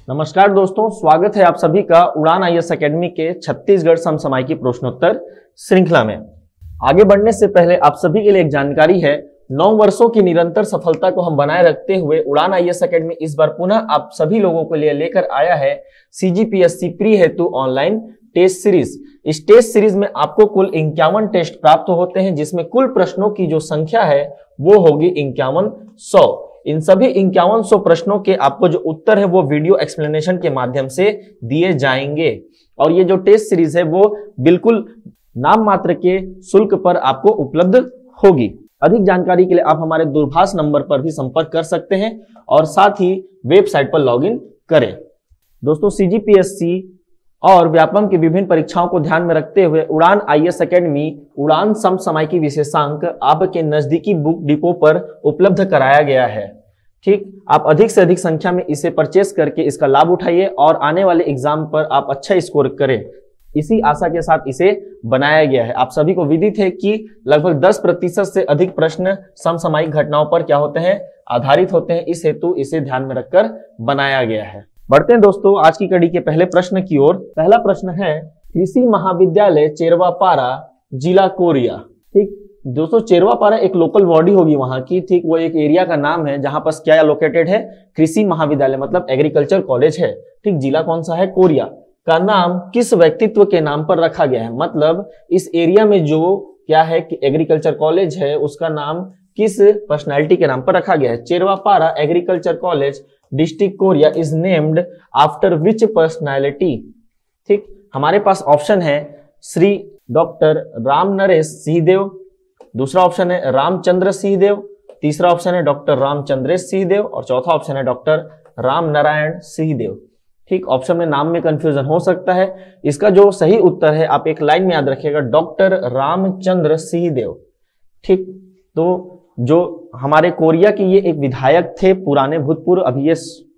नमस्कार दोस्तों, स्वागत है आप सभी का उड़ान आईएएस एकेडमी के छत्तीसगढ़ समसामयिकी प्रश्नोत्तर श्रृंखला में। आगे बढ़ने से पहले आप सभी के लिए एक जानकारी है। 9 वर्षों की निरंतर सफलता को हम बनाए रखते हुए उड़ान आईएएस एकेडमी इस बार पुनः आप सभी लोगों के लिए लेकर आया है सीजीपीएससी प्री हेतु ऑनलाइन टेस्ट सीरीज। इस टेस्ट सीरीज में आपको कुल 51 टेस्ट प्राप्त होते हैं, जिसमें कुल प्रश्नों की जो संख्या है वो होगी 5100। इन सभी 5100 प्रश्नों के आपको जो उत्तर है वो वीडियो एक्सप्लेनेशन के माध्यम से दिए जाएंगे। और ये जो टेस्ट सीरीज है वो बिल्कुल नाम मात्र के शुल्क पर आपको उपलब्ध होगी। अधिक जानकारी के लिए आप हमारे दूरभाष नंबर पर भी संपर्क कर सकते हैं और साथ ही वेबसाइट पर लॉगिन करें। दोस्तों, सीजीपीएससी और व्यापम की विभिन्न परीक्षाओं को ध्यान में रखते हुए उड़ान आईएएस एकेडमी उड़ान समसामयिकी विशेषांक आपके नजदीकी बुक डिपो पर उपलब्ध कराया गया है। ठीक, आप अधिक से अधिक संख्या में इसे परचेस करके इसका लाभ उठाइए और आने वाले एग्जाम पर आप अच्छा स्कोर करें, इसी आशा के साथ इसे बनाया गया है। आप सभी को विदित है कि लगभग 10% से अधिक प्रश्न समसामयिक घटनाओं पर क्या होते हैं, आधारित होते हैं। इस हेतु इसे ध्यान में रखकर बनाया गया है। बढ़ते हैं दोस्तों आज की कड़ी के पहले प्रश्न की ओर। पहला प्रश्न है कृषि महाविद्यालय चेरवापारा, जिला कोरिया। ठीक दोस्तों, चेरवापारा एक लोकल बॉडी होगी वहां की। ठीक, वो एक एरिया का नाम है जहां पर क्या लोकेटेड है, कृषि महाविद्यालय मतलब एग्रीकल्चर कॉलेज है। ठीक, जिला कौन सा है, कोरिया। का नाम किस व्यक्तित्व के नाम पर रखा गया है, मतलब इस एरिया में जो क्या है कि एग्रीकल्चर कॉलेज है उसका नाम किस पर्सनैलिटी के नाम पर रखा गया है। Cherwapara agriculture college district Korea is named after which personality. ठीक, हमारे पास ऑप्शन है श्री डॉक्टर राम नरेश सिंहदेव, दूसरा ऑप्शन है रामचंद्र सिंहदेव, तीसरा ऑप्शन है डॉक्टर रामचंद्रेश सिंहदेव और चौथा ऑप्शन है डॉक्टर राम नारायण सिंहदेव। ठीक, ऑप्शन में नाम में कंफ्यूजन हो सकता है। इसका जो सही उत्तर है आप एक लाइन में याद रखिएगा, डॉक्टर रामचंद्र सिंहदेव। ठीक, तो जो हमारे कोरिया के ये एक विधायक थे पुराने भूतपूर्व, अभी ये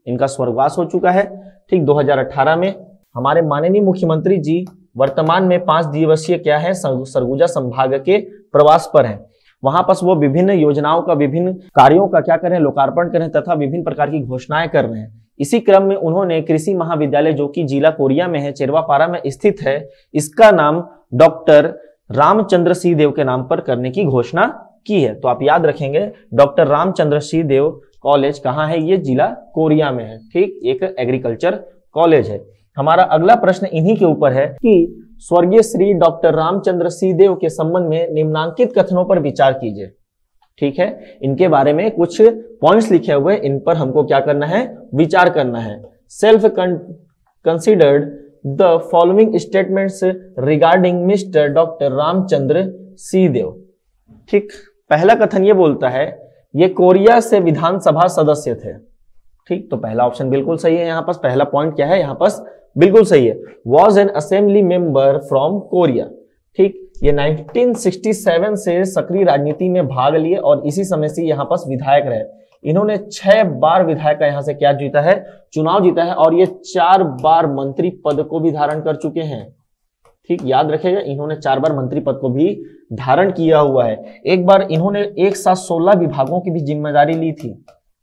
इनका स्वर्गवास हो चुका है। ठीक, 2018 में हमारे माननीय मुख्यमंत्री जी वर्तमान में 5 दिवसीय क्या है सरगुजा संभाग के प्रवास पर हैं। वहां पर वो विभिन्न योजनाओं का, विभिन्न कार्यों का क्या कर रहे हैं, लोकार्पण कर रहे हैं तथा विभिन्न प्रकार की घोषणाएं कर रहे हैं। इसी क्रम में उन्होंने कृषि महाविद्यालय जो कि जिला कोरिया में है, चेरवापारा में स्थित है, इसका नाम डॉक्टर रामचंद्र सिंहदेव के नाम पर करने की घोषणा की है। तो आप याद रखेंगे डॉक्टर रामचंद्र सिंहदेव कॉलेज कहाँ है, ये जिला कोरिया में है। ठीक, एक एग्रीकल्चर कॉलेज है। हमारा अगला प्रश्न इन्हीं के ऊपर है कि स्वर्गीय श्री डॉक्टर रामचंद्र सिंहदेव के संबंध में निम्नांकित कथनों पर विचार कीजिए। ठीक है, इनके बारे में कुछ पॉइंट्स लिखे हुए, इन पर हमको क्या करना है, विचार करना है। Self considered the following statements regarding mister doctor Ramchandra Singhdeo. ठीक, पहला कथन ये बोलता है ये कोरिया से विधानसभा सदस्य थे। ठीक, तो पहला ऑप्शन बिल्कुल सही है। यहाँ पास पहला पॉइंट क्या है, यहाँ पास बिल्कुल सही है, was an assembly member from Korea. ठीक, ये 1967 से सक्रिय राजनीति में भाग लिए और इसी समय से यहाँ पास विधायक रहे। इन्होंने 6 बार विधायक का यहाँ से क्या जीता है, चुनाव जीता है और ये 4 बार मंत्री पद को भी धारण कर चुके हैं। ठीक, याद रखिएगा इन्होंने 4 बार मंत्री पद को भी धारण किया हुआ है। एक बार इन्होंने एक साथ 16 विभागों की भी जिम्मेदारी ली थी।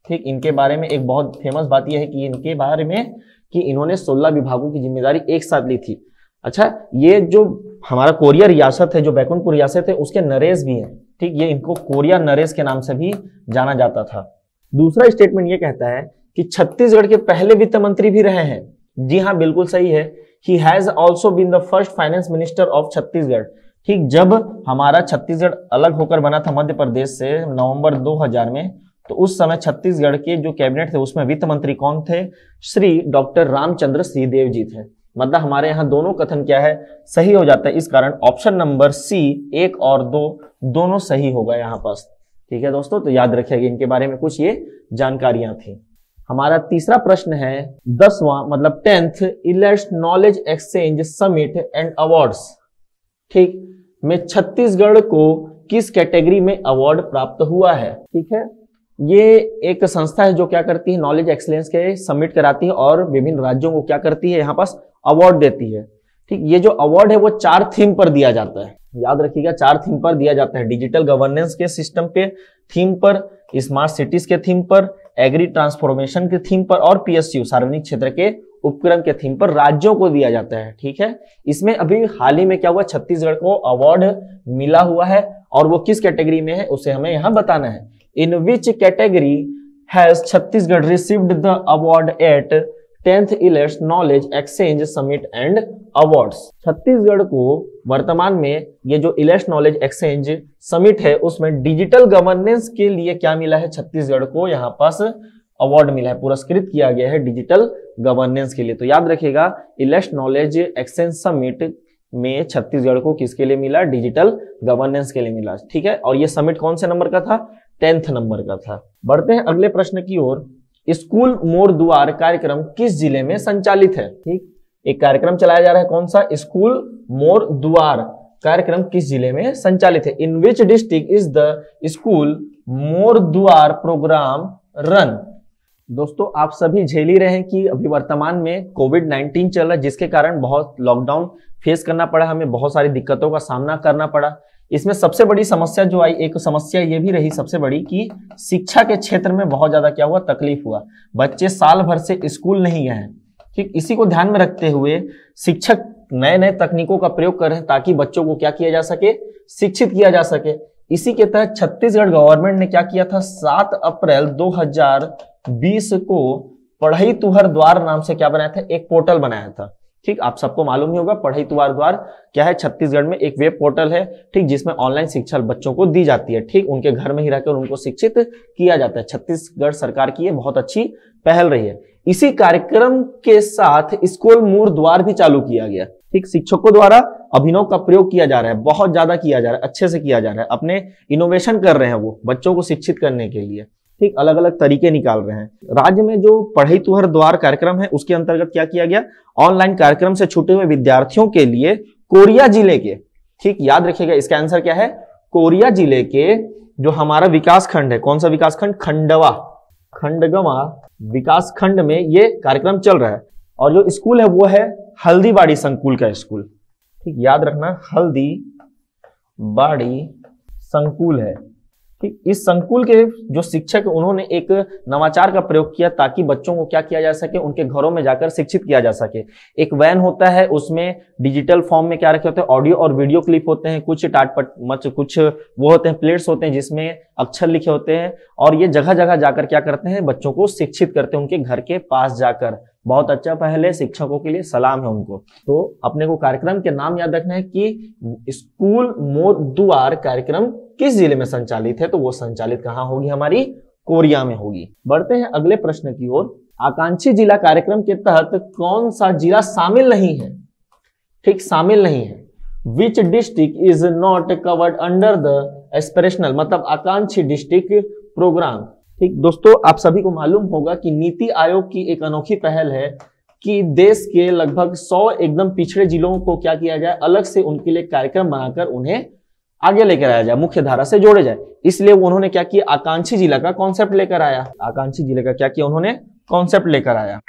ठीक, इनके बारे में एक बहुत फेमस बात यह है कि इनके बारे में कि इन्होंने 16 विभागों की जिम्मेदारी एक साथ ली थी। अच्छा, ये जो हमारा कोरिया रियासत है, जो बैकुंठपुर रियासत है, उसके नरेश भी हैं। ठीक, ये इनको कोरिया नरेश के नाम से भी जाना जाता था। दूसरा स्टेटमेंट ये कहता है कि छत्तीसगढ़ के पहले वित्त मंत्री भी रहे हैं। जी हाँ, बिल्कुल सही है। He has also been the first finance minister of Chhattisgarh. ठीक, जब हमारा छत्तीसगढ़ अलग होकर बना था मध्य प्रदेश से नवंबर 2000 में, तो उस समय छत्तीसगढ़ के जो कैबिनेट थे उसमें वित्त मंत्री कौन थे, श्री डॉक्टर रामचंद्र सिंहदेव जी थे। मतलब हमारे यहाँ दोनों कथन क्या है, सही हो जाता है। इस कारण ऑप्शन नंबर सी 1 और 2 दोनों सही होगा यहाँ पास। ठीक है दोस्तों, तो याद रखिएगा इनके बारे में कुछ ये जानकारियां थी। हमारा तीसरा प्रश्न है 10वां मतलब 10th इलेस्ट knowledge exchange summit and awards. ठीक, में छत्तीसगढ़ को किस कैटेगरी में अवार्ड प्राप्त हुआ है। ठीक है, ये एक संस्था है जो क्या करती है, नॉलेज एक्सीलेंस के समिट कराती है और विभिन्न राज्यों को क्या करती है, यहाँ पास अवार्ड देती है। ठीक, ये जो अवार्ड है वो 4 थीम पर दिया जाता है। याद रखिएगा 4 थीम पर दिया जाता है। डिजिटल गवर्नेंस के सिस्टम पे थीम पर, स्मार्ट सिटीज के थीम पर, एग्री ट्रांसफॉर्मेशन के थीम पर और पीएसयू सार्वजनिक क्षेत्र के उपक्रम के थीम पर राज्यों को दिया जाता है। ठीक है, इसमें अभी हाल ही में क्या हुआ, छत्तीसगढ़ को अवार्ड मिला हुआ है और वो किस कैटेगरी में है उसे हमें यहां बताना है। In which category has Chhattisgarh received the award at 10th इलेक्ट knowledge exchange summit and awards. Chhattisgarh को वर्तमान में ये जो इलेक्ट नॉलेज एक्सचेंज समिट है उसमें डिजिटल गवर्नेंस के लिए क्या मिला है, छत्तीसगढ़ को यहाँ पास अवार्ड मिला है, पुरस्कृत किया गया है डिजिटल गवर्नेंस के लिए। तो याद रखिएगा इलेक्ट नॉलेज एक्सचेंज समिट में छत्तीसगढ़ को किसके लिए मिला, डिजिटल गवर्नेंस के लिए मिला। ठीक है, और ये समिट कौन से नंबर का था, 10th नंबर का था। बढ़ते हैं अगले प्रश्न की ओर। स्कूल मोर दुआर कार्यक्रम किस जिले में संचालित है। ठीक, एक कार्यक्रम चलाया जा रहा है, कौन सा, स्कूल मोर दुआर कार्यक्रम किस जिले में संचालित है। In which district is the school Mor Duar program run. दोस्तों आप सभी झेल ही रहे हैं कि अभी वर्तमान में कोविड-19 चल रहा है, जिसके कारण बहुत लॉकडाउन फेस करना पड़ा, हमें बहुत सारी दिक्कतों का सामना करना पड़ा। इसमें सबसे बड़ी समस्या जो आई, एक समस्या ये भी रही सबसे बड़ी कि शिक्षा के क्षेत्र में बहुत ज्यादा क्या हुआ, तकलीफ हुआ। बच्चे साल भर से स्कूल नहीं गए हैं। ठीक, इसी को ध्यान में रखते हुए शिक्षक नए नए तकनीकों का प्रयोग कर रहे हैं ताकि बच्चों को क्या किया जा सके, शिक्षित किया जा सके। इसी के तहत छत्तीसगढ़ गवर्नमेंट ने क्या किया था, 7 अप्रैल 2020 को पढ़ई तुहर द्वार नाम से क्या बनाया था, एक पोर्टल बनाया था। ठीक, आप सबको मालूम ही होगा पढ़ई तुहर द्वार क्या है, छत्तीसगढ़ में एक वेब पोर्टल है। ठीक, जिसमें ऑनलाइन शिक्षा बच्चों को दी जाती है। ठीक, उनके घर में ही रहकर उनको शिक्षित किया जाता है। छत्तीसगढ़ सरकार की ये बहुत अच्छी पहल रही है। इसी कार्यक्रम के साथ स्कूल मोर द्वार भी चालू किया गया। ठीक, शिक्षकों द्वारा अभिनव का प्रयोग किया जा रहा है, बहुत ज्यादा किया जा रहा है, अच्छे से किया जा रहा है, अपने इनोवेशन कर रहे हैं वो बच्चों को शिक्षित करने के लिए। ठीक, अलग अलग तरीके निकाल रहे हैं। राज्य में जो पढ़ई तुहर द्वार कार्यक्रम है उसके अंतर्गत क्या किया गया, ऑनलाइन कार्यक्रम से छूटे हुए विद्यार्थियों के लिए कोरिया जिले के, ठीक याद रखिएगा इसका आंसर क्या है, कोरिया जिले के जो हमारा विकास खंड है, कौन सा विकास खंड, खंडगवा विकास खंड में ये कार्यक्रम चल रहा है। और जो स्कूल है वो है हल्दीबाड़ी संकुल का स्कूल। ठीक, याद रखना हल्दीबाड़ी संकुल है। ठीक, इस संकुल के जो शिक्षक उन्होंने एक नवाचार का प्रयोग किया ताकि बच्चों को क्या किया जा सके, उनके घरों में जाकर शिक्षित किया जा सके। एक वैन होता है, उसमें डिजिटल फॉर्म में क्या रखे होते हैं, ऑडियो और वीडियो क्लिप होते हैं, कुछ टाटपट कुछ वो होते हैं, प्लेट्स होते हैं जिसमें अक्षर लिखे होते हैं, और ये जगह जगह जाकर क्या करते हैं, बच्चों को शिक्षित करते हैं उनके घर के पास जाकर। बहुत अच्छा पहले शिक्षकों के लिए सलाम है उनको। तो अपने को कार्यक्रम के नाम याद रखना है कि स्कूल मोर दुआर कार्यक्रम किस जिले में संचालित है, तो वो संचालित कहाँ होगी, हमारी कोरिया में होगी। बढ़ते हैं अगले प्रश्न की ओर। आकांक्षी जिला कार्यक्रम के तहत कौन सा जिला शामिल नहीं है, ठीक शामिल नहीं है। विच district is not covered under the aspirational, मतलब आकांक्षी डिस्ट्रिक्ट प्रोग्राम। ठीक दोस्तों, आप सभी को मालूम होगा कि नीति आयोग की एक अनोखी पहल है कि देश के लगभग 100 एकदम पिछड़े जिलों को क्या किया जाए, अलग से उनके लिए कार्यक्रम बनाकर उन्हें आगे लेकर आया जाए, मुख्य धारा से जोड़े जाए। इसलिए उन्होंने क्या किया, आकांक्षी जिला का कॉन्सेप्ट लेकर आया। आकांक्षी जिले का क्या किया उन्होंने, कॉन्सेप्ट लेकर आया।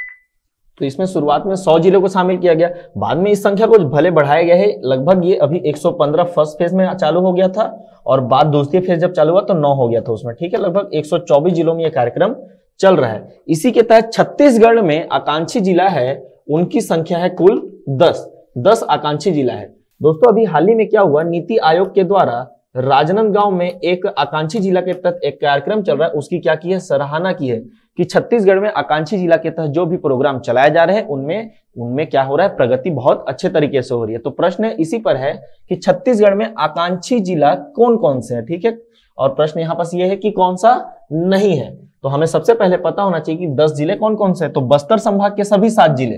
तो इसमें शुरुआत में 100 जिलों को शामिल किया गया, बाद में इस संख्या को भले बढ़ाया गया है। लगभग ये अभी 115 फर्स्ट फेज में चालू हो गया था और बाद दूसरी फेज जब चालू हुआ तो 9 हो गया था उसमें। ठीक है, लगभग 124 जिलों में यह कार्यक्रम चल रहा है। इसी के तहत छत्तीसगढ़ में आकांक्षी जिला है, उनकी संख्या है कुल 10 आकांक्षी जिला है। दोस्तों अभी हाल ही में क्या हुआ, नीति आयोग के द्वारा राजनांदगांव में एक आकांक्षी जिला के तहत एक कार्यक्रम चल रहा है, उसकी क्या की है, सराहना की है कि छत्तीसगढ़ में आकांक्षी जिला के तहत जो भी प्रोग्राम चलाए जा रहे हैं उनमें क्या हो रहा है, प्रगति बहुत अच्छे तरीके से हो रही है। तो प्रश्न इसी पर है कि छत्तीसगढ़ में आकांक्षी जिला कौन कौन से हैं। ठीक है, और प्रश्न यहाँ पास ये है कि कौन सा नहीं है। तो हमें सबसे पहले पता होना चाहिए कि 10 जिले कौन कौन से हैं। तो बस्तर संभाग के सभी 7 जिले,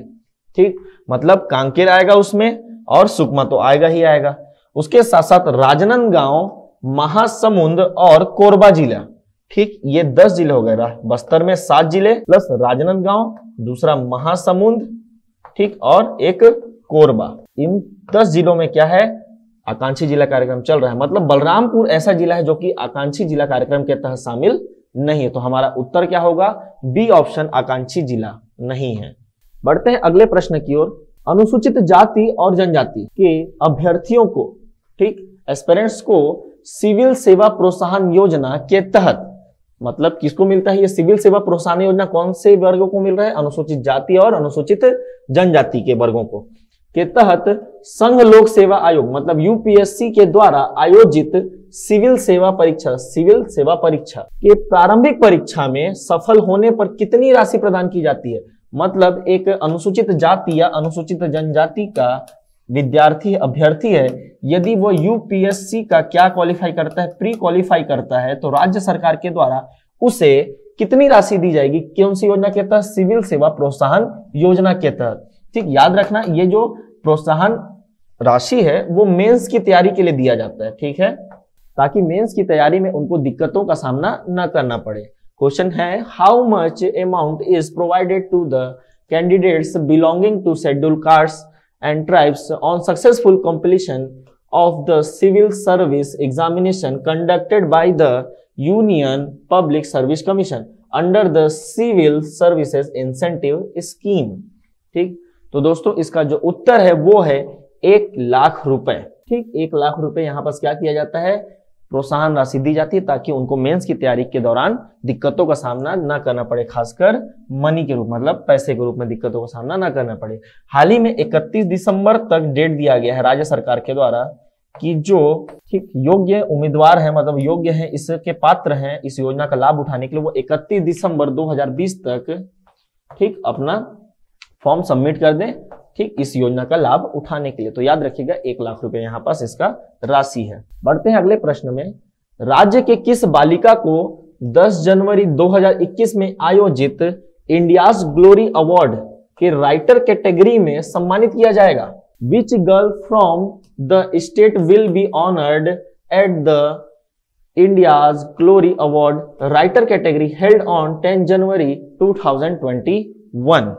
ठीक, मतलब कांकेर आएगा उसमें और सुकमा तो आएगा ही आएगा। उसके साथ साथ राजनांदगांव, महासमुंद और कोरबा जिला, ठीक, ये 10 जिले हो गए। बस्तर में 7 जिले प्लस राजनांदगांव, दूसरा महासमुंद, ठीक, और एक कोरबा। इन 10 जिलों में क्या है, आकांक्षी जिला कार्यक्रम चल रहा है। मतलब बलरामपुर ऐसा जिला है जो कि आकांक्षी जिला कार्यक्रम के तहत शामिल नहीं है। तो हमारा उत्तर क्या होगा, बी ऑप्शन, आकांक्षी जिला नहीं है। बढ़ते हैं अगले प्रश्न की ओर। अनुसूचित जाति और जनजाति के अभ्यर्थियों को, ठीक, एस्पिरेंट्स को सिविल सेवा प्रोत्साहन योजना के तहत मतलब किसको मिलता है ये सिविल सेवा प्रोत्साहन योजना? कौन से वर्गों को मिल रहा है? अनुसूचित जाति और अनुसूचित जनजाति के वर्गों को के तहत संघ लोक सेवा आयोग मतलब यूपीएससी के द्वारा आयोजित सिविल सेवा परीक्षा के प्रारंभिक परीक्षा में सफल होने पर कितनी राशि प्रदान की जाती है? मतलब एक अनुसूचित जाति या अनुसूचित जनजाति का विद्यार्थी अभ्यर्थी है, यदि वो यूपीएससी का क्या क्वालिफाई करता है, प्री क्वालिफाई करता है, तो राज्य सरकार के द्वारा उसे कितनी राशि दी जाएगी? कौन सी योजना के तहत? सिविल सेवा प्रोत्साहन योजना के तहत। ठीक, याद रखना ये जो प्रोत्साहन राशि है वो मेंस की तैयारी के लिए दिया जाता है, ठीक है, ताकि मेंस की तैयारी में उनको दिक्कतों का सामना न करना पड़े। क्वेश्चन है, how much amount is provided to the candidates belonging to schedule castes and tribes on successful completion of the civil service examination conducted by the Union Public Service Commission under the Civil Services Incentive Scheme। ठीक, तो दोस्तों इसका जो उत्तर है वो है 1 लाख रुपए। ठीक, 1 लाख रुपए यहाँ पर क्या किया जाता है? प्रोत्साहन राशि दी जाती है ताकि उनको मेंस की तैयारी के दौरान दिक्कतों का सामना न करना पड़े, खासकर मनी के रूप मतलब पैसे के रूप में दिक्कतों का सामना न करना पड़े। हाल ही में 31 दिसंबर तक डेट दिया गया है राज्य सरकार के द्वारा कि जो ठीक योग्य उम्मीदवार है मतलब योग्य है, इसके पात्र हैं इस योजना का लाभ उठाने के लिए, वो 31 दिसंबर 2020 तक ठीक अपना फॉर्म सबमिट कर दें ठीक इस योजना का लाभ उठाने के लिए। तो याद रखिएगा 1 लाख रुपए यहाँ पास इसका राशि है। बढ़ते हैं अगले प्रश्न में। राज्य के किस बालिका को 10 जनवरी 2021 में आयोजित इंडियाज ग्लोरी अवार्ड के राइटर कैटेगरी में सम्मानित किया जाएगा? Which girl from the state will be honoured at the India's glory award writer category held on 10 January 2021।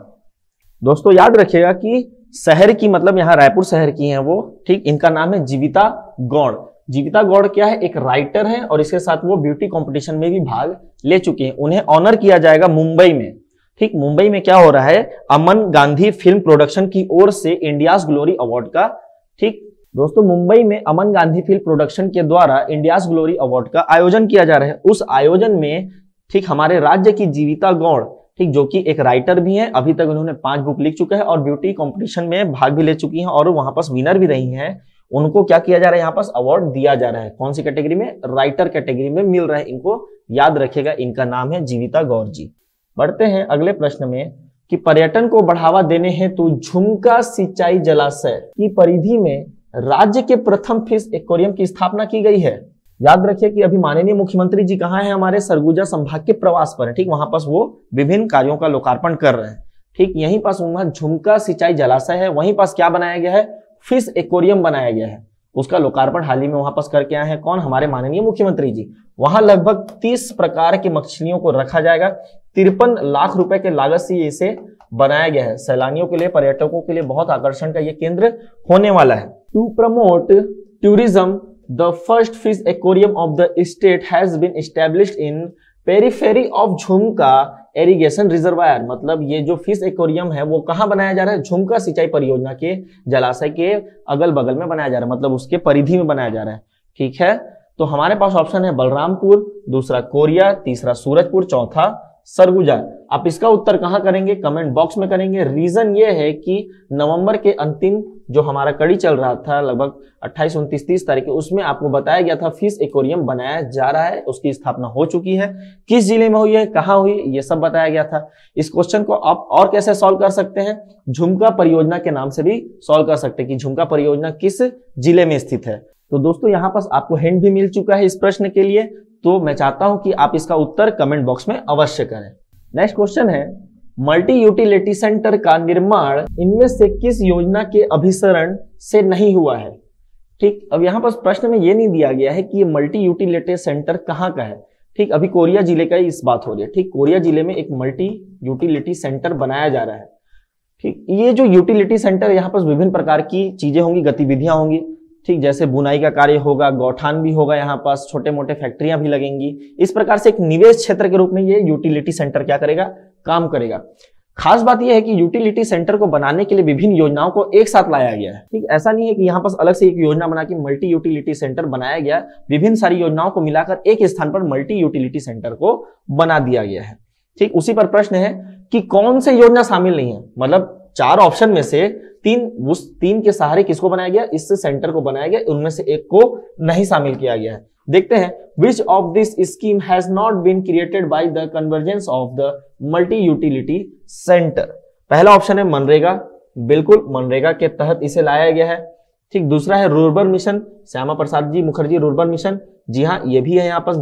दोस्तों याद रखिएगा कि शहर की मतलब यहाँ रायपुर शहर की हैं वो, ठीक, इनका नाम है जीविता गौड़। जीविता गौड़ क्या है? एक राइटर है और इसके साथ वो ब्यूटी कंपटीशन में भी भाग ले चुके हैं। उन्हें ऑनर किया जाएगा मुंबई में। ठीक, मुंबई में क्या हो रहा है? अमन गांधी फिल्म प्रोडक्शन की ओर से इंडियाज ग्लोरी अवार्ड का, ठीक दोस्तों, मुंबई में अमन गांधी फिल्म प्रोडक्शन के द्वारा इंडियाज ग्लोरी अवार्ड का आयोजन किया जा रहा है। उस आयोजन में ठीक हमारे राज्य की जीविता गौड़, ठीक, जो कि एक राइटर भी हैं, अभी तक उन्होंने 5 बुक लिख चुके हैं और ब्यूटी कंपटीशन में भाग भी ले चुकी हैं और वहां पास विनर भी रही हैं। उनको क्या किया जा रहा है? यहाँ पास अवार्ड दिया जा रहा है। कौन सी कैटेगरी में? राइटर कैटेगरी में मिल रहा है। इनको याद रखिएगा, इनका नाम है जीविता गौड़ जी। बढ़ते हैं अगले प्रश्न में कि पर्यटन को बढ़ावा देने हेतु झुमका सिंचाई जलाशय की परिधि में राज्य के प्रथम फिश एक्वेरियम की स्थापना की गई है। याद रखिए कि अभी माननीय मुख्यमंत्री जी कहाँ हैं? हमारे सरगुजा संभाग के प्रवास पर है। ठीक, वहां पास वो विभिन्न कार्यों का लोकार्पण कर रहे हैं। ठीक, यहीं पास वहां झुमका सिंचाई जलाशय है, वहीं पास क्या बनाया गया है? फिश एक्वेरियम बनाया गया है। उसका लोकार्पण हाल ही में वहां पास करके आए हैं कौन? हमारे माननीय मुख्यमंत्री जी। वहां लगभग 30 प्रकार की मछलियों को रखा जाएगा। 53 लाख रुपए के लागत से इसे बनाया गया है। सैलानियों के लिए, पर्यटकों के लिए बहुत आकर्षण का ये केंद्र होने वाला है। To promote tourism The first fish aquarium of the state has been established in periphery of झुमका irrigation reservoir। मतलब ये जो फिश एक्वेरियम है वो कहाँ बनाया जा रहा है? झुमका सिंचाई परियोजना के जलाशय के अगल बगल में बनाया जा रहा है, मतलब उसके परिधि में बनाया जा रहा है। ठीक है, तो हमारे पास ऑप्शन है बलरामपुर, दूसरा कोरिया, तीसरा सूरजपुर, चौथा सरगुजा। आप इसका उत्तर कहाँ करेंगे? कमेंट बॉक्स में करेंगे। रीजन ये है कि नवंबर के अंतिम जो हमारा कड़ी चल रहा था लगभग 28, 29, 30 तारीख के, उसमें आपको बताया गया था फिश एक्वेरियम बनाया जा रहा है, उसकी स्थापना हो चुकी है। किस जिले में हुई है, कहाँ हुई, ये सब बताया गया था। इस क्वेश्चन को आप और कैसे सॉल्व कर सकते हैं? झुमका परियोजना के नाम से भी सॉल्व कर सकते हैं कि झुमका परियोजना किस जिले में स्थित है। तो दोस्तों यहाँ पास आपको हिंट भी मिल चुका है इस प्रश्न के लिए, तो मैं चाहता हूं कि आप इसका उत्तर कमेंट बॉक्स में अवश्य करें। नेक्स्ट क्वेश्चन है, मल्टी यूटिलिटी सेंटर का निर्माण इनमें से किस योजना के अभिसरण से नहीं हुआ है? ठीक, अब यहाँ पर प्रश्न में ये नहीं दिया गया है कि ये मल्टी यूटिलिटी सेंटर कहाँ का है। ठीक, अभी कोरिया जिले का इस बात हो रही है। ठीक, कोरिया जिले में एक मल्टी यूटिलिटी सेंटर बनाया जा रहा है। ठीक, ये जो यूटिलिटी सेंटर, यहाँ पर विभिन्न प्रकार की चीजें होंगी, गतिविधियां होंगी। ठीक, जैसे बुनाई का कार्य होगा, गौठान भी होगा, यहाँ पास छोटे मोटे फैक्ट्रियां भी लगेंगी। इस प्रकार से एक निवेश क्षेत्र के रूप में ये यूटिलिटी सेंटर क्या करेगा? काम करेगा। खास बात यह है कि यूटिलिटी सेंटर को बनाने के लिए विभिन्न योजनाओं को एक साथ लाया गया है। ठीक, ऐसा नहीं है कि यहाँ पर अलग से एक योजना बना के मल्टी यूटिलिटी सेंटर बनाया गया, विभिन्न सारी योजनाओं को मिलाकर एक स्थान पर मल्टी यूटिलिटी सेंटर को बना दिया गया है। ठीक, उसी पर प्रश्न है कि कौन से योजना शामिल नहीं है, मतलब 4 ऑप्शन में से उस 3 के सहारे किसको बनाया गया, इस सेंटर को बनाया गया, उनमें से एक को नहीं शामिल किया गया है। देखते हैं, which of this scheme has not been created by the convergence of the multi utility center। पहला ऑप्शन है मनरेगा, बिल्कुल मनरेगा के तहत इसे लाया गया है। ठीक, दूसरा है rurban mission, Shyama Prasad ji Mukherjee rurban mission, जी हाँ ये भी है यहाँ पर।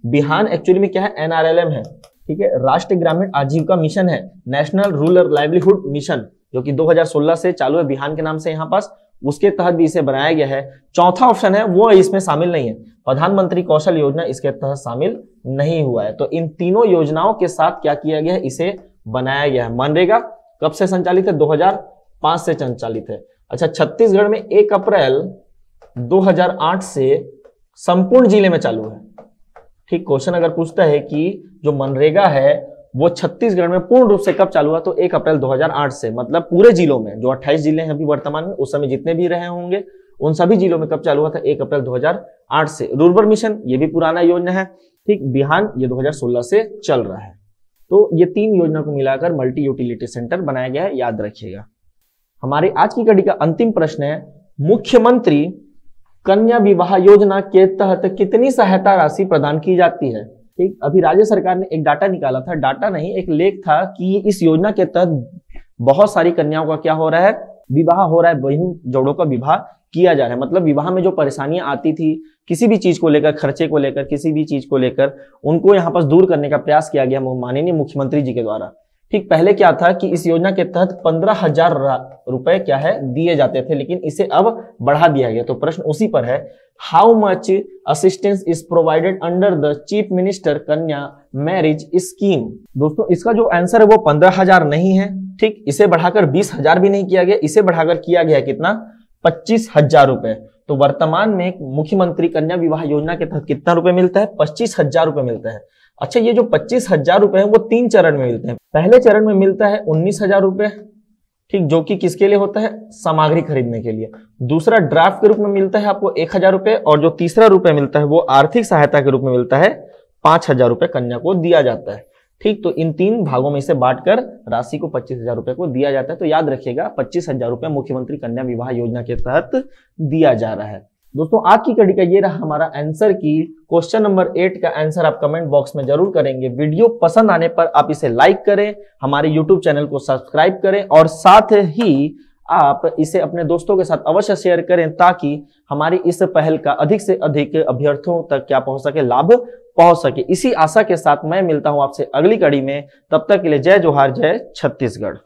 बिहान एक्चुअली में क्या है, NRLM है। ठीक है, राष्ट्रीय ग्रामीण आजीविका मिशन है, नेशनल रूरल लाइवलीहुड मिशन, जो कि 2016 से चालू है बिहान के नाम से यहाँ पास, उसके तहत भी इसे बनाया गया है। चौथा ऑप्शन है वो इसमें शामिल नहीं है, प्रधानमंत्री कौशल योजना इसके तहत शामिल नहीं हुआ है। तो इन तीनों योजनाओं के साथ क्या किया गया है, इसे बनाया गया है। मनरेगा कब से संचालित है, 2005 से संचालित है। अच्छा, छत्तीसगढ़ में 1 अप्रैल 2008 से संपूर्ण जिले में चालू है। ठीक, क्वेश्चन अगर पूछता है कि जो मनरेगा है वो छत्तीसगढ़ में पूर्ण रूप से कब चालू हुआ, तो 1 अप्रैल 2008 से, मतलब पूरे जिलों में, जो 28 जिले हैं अभी वर्तमान में, उस समय जितने भी रहे होंगे उन सभी जिलों में कब चालू हुआ था, 1 अप्रैल 2008 से। रूरबन मिशन ये भी पुराना योजना है। ठीक, बिहान ये 2016 से चल रहा है। तो ये 3 योजना को मिलाकर मल्टी यूटिलिटी सेंटर बनाया गया है, याद रखिएगा। हमारे आज की कड़ी का अंतिम प्रश्न है, मुख्यमंत्री कन्या विवाह योजना के तहत कितनी सहायता राशि प्रदान की जाती है। ठीक, अभी राज्य सरकार ने एक डाटा निकाला था, डाटा नहीं एक लेख था, कि इस योजना के तहत बहुत सारी कन्याओं का क्या हो रहा है, विवाह हो रहा है, बहन जोड़ों का विवाह किया जा रहा है। मतलब विवाह में जो परेशानियां आती थी किसी भी चीज को लेकर, खर्चे को लेकर, किसी भी चीज को लेकर, उनको यहाँ पर दूर करने का प्रयास किया गया माननीय मुख्यमंत्री जी के द्वारा। ठीक, पहले क्या था कि इस योजना के तहत 15,000 रुपए क्या है दिए जाते थे, लेकिन इसे अब बढ़ा दिया गया। तो प्रश्न उसी पर है, how much assistance is provided under the chief minister कन्या मैरिज स्कीम। दोस्तों इसका जो आंसर है वो 15,000 नहीं है। ठीक, इसे बढ़ाकर 20,000 भी नहीं किया गया, इसे बढ़ाकर किया गया कितना, 25,000 रुपए। तो वर्तमान में मुख्यमंत्री कन्या विवाह योजना के तहत कितना रुपए मिलता है, 25,000 रुपए मिलता है। अच्छा, ये जो 25,000 रुपए है वो 3 चरण में मिलते हैं। पहले चरण में मिलता है 19,000 रुपए, ठीक, जो कि किसके लिए होता है, सामग्री खरीदने के लिए। दूसरा ड्राफ्ट के रूप में मिलता है आपको 1,000 रुपए, और जो तीसरा रुपए मिलता है वो आर्थिक सहायता के रूप में मिलता है, 5,000 रुपए कन्या को दिया जाता है। ठीक, तो इन 3 भागों में से बांटकर राशि को 25,000 रुपए को दिया जाता है। तो याद रखिएगा 25,000 रुपए मुख्यमंत्री कन्या विवाह योजना के तहत दिया जा रहा है। दोस्तों आज की कड़ी का ये रहा हमारा आंसर की। क्वेश्चन नंबर 8 का आंसर आप कमेंट बॉक्स में जरूर करेंगे। वीडियो पसंद आने पर आप इसे लाइक करें, हमारे यूट्यूब चैनल को सब्सक्राइब करें, और साथ ही आप इसे अपने दोस्तों के साथ अवश्य शेयर करें, ताकि हमारी इस पहल का अधिक से अधिक अभ्यर्थियों तक क्या पहुंच सके, लाभ पहुंच सके। इसी आशा के साथ मैं मिलता हूं आपसे अगली कड़ी में। तब तक के लिए जय जोहार, जय छत्तीसगढ़।